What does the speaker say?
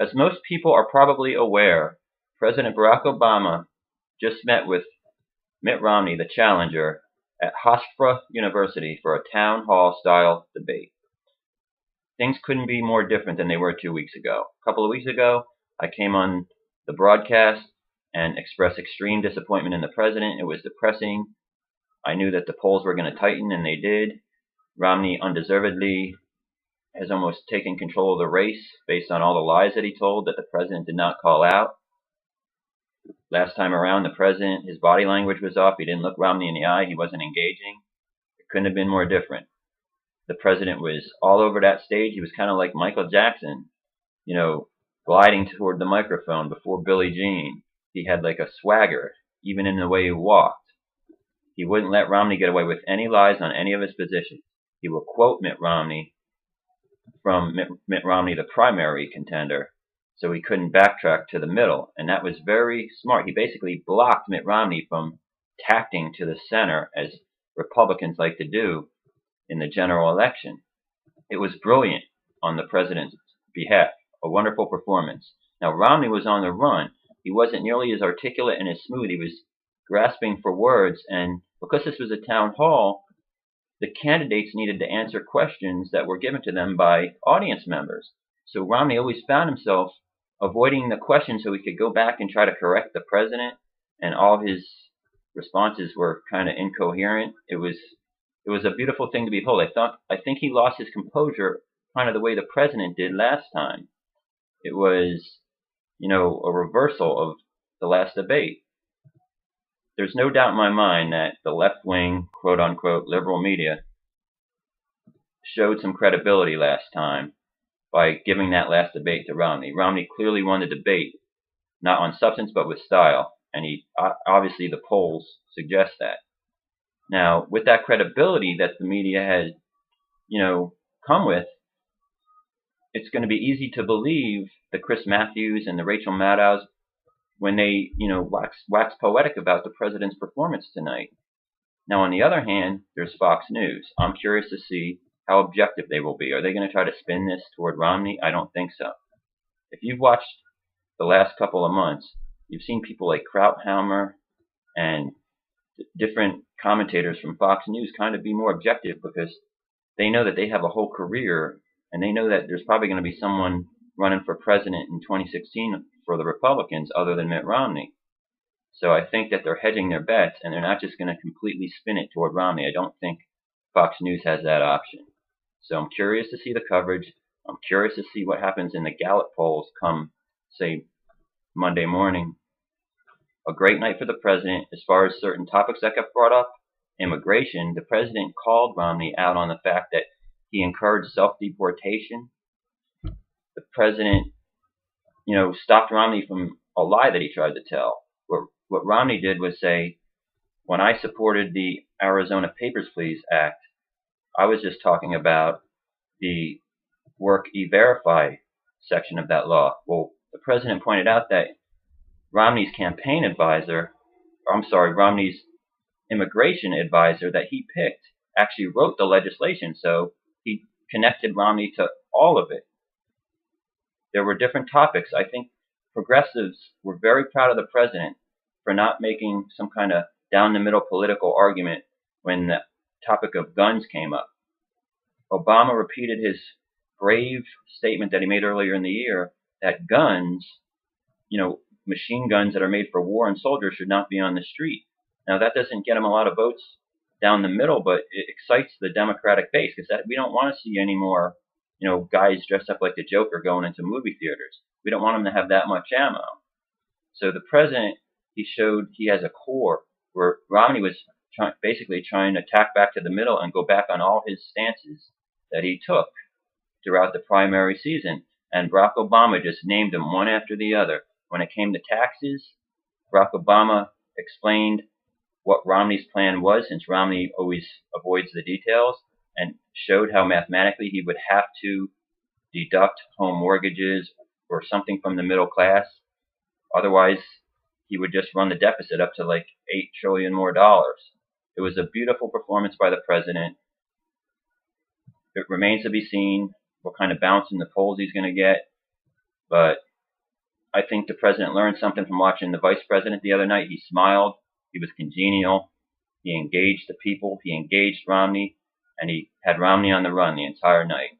As most people are probably aware, President Barack Obama just met with Mitt Romney, the challenger, at Hofstra University for a town hall style debate. Things couldn't be more different than they were 2 weeks ago. A couple of weeks ago, I came on the broadcast and expressed extreme disappointment in the president. It was depressing. I knew that the polls were going to tighten, and they did. Romney undeservedly has almost taken control of the race based on all the lies that he told that the president did not call out. Last time around, the president, his body language was off. He didn't look Romney in the eye. He wasn't engaging. It couldn't have been more different. The president was all over that stage. He was kind of like Michael Jackson, gliding toward the microphone before Billie Jean. He had like a swagger, even in the way he walked. He wouldn't let Romney get away with any lies on any of his positions. He would quote Mitt Romney from Mitt Romney, the primary contender, so he couldn't backtrack to the middle. And that was very smart. He basically blocked Mitt Romney from tacking to the center, as Republicans like to do in the general election. It was brilliant on the president's behalf, a wonderful performance. Now, Romney was on the run. He wasn't nearly as articulate and as smooth. He was grasping for words, and because this was a town hall, the candidates needed to answer questions that were given to them by audience members. So Romney always found himself avoiding the question so he could go back and try to correct the president, and all his responses were kind of incoherent. It was a beautiful thing to behold. I think he lost his composure kind of the way the president did last time. It was, a reversal of the last debate. There's no doubt in my mind that the left-wing, quote-unquote, liberal media showed some credibility last time by giving that last debate to Romney. Romney clearly won the debate, not on substance but with style, and obviously the polls suggest that. Now, with that credibility that the media has, come with, it's going to be easy to believe the Chris Matthews and the Rachel Maddows when they, wax poetic about the president's performance tonight. Now, on the other hand, there's Fox News. I'm curious to see how objective they will be. Are they going to try to spin this toward Romney? I don't think so. If you've watched the last couple of months, you've seen people like Krauthammer and different commentators from Fox News kind of be more objective, because they know that they have a whole career, and they know that there's probably going to be someone running for president in 2016 for the Republicans other than Mitt Romney. So I think that they're hedging their bets, and they're not just going to completely spin it toward Romney. I don't think Fox News has that option. So I'm curious to see the coverage. I'm curious to see what happens in the Gallup polls come, say, Monday morning. A great night for the president. As far as certain topics that got brought up, immigration, the president called Romney out on the fact that he encouraged self-deportation. The president, stopped Romney from a lie that he tried to tell. What Romney did was say, when I supported the Arizona Papers, Please Act, I was just talking about the work E-Verify section of that law. Well, the president pointed out that Romney's Romney's immigration advisor that he picked actually wrote the legislation, so he connected Romney to all of it. There were different topics. I think progressives were very proud of the president for not making some kind of down-the-middle political argument when the topic of guns came up. Obama repeated his brave statement that he made earlier in the year that guns, machine guns that are made for war and soldiers, should not be on the street. Now, that doesn't get him a lot of votes down the middle, but it excites the Democratic base, because we don't want to see any more, guys dressed up like the Joker going into movie theaters. We don't want them to have that much ammo. So the president, he showed he has a core, where Romney was basically trying to tack back to the middle and go back on all his stances that he took throughout the primary season. And Barack Obama just named them one after the other. When it came to taxes, Barack Obama explained what Romney's plan was, since Romney always avoids the details, and showed how mathematically he would have to deduct home mortgages or something from the middle class. Otherwise, he would just run the deficit up to like $8 trillion more. It was a beautiful performance by the president. It remains to be seen what kind of bounce in the polls he's going to get, but I think the president learned something from watching the vice president the other night. He smiled. He was congenial. He engaged the people. He engaged Romney, and he had Romney on the run the entire night.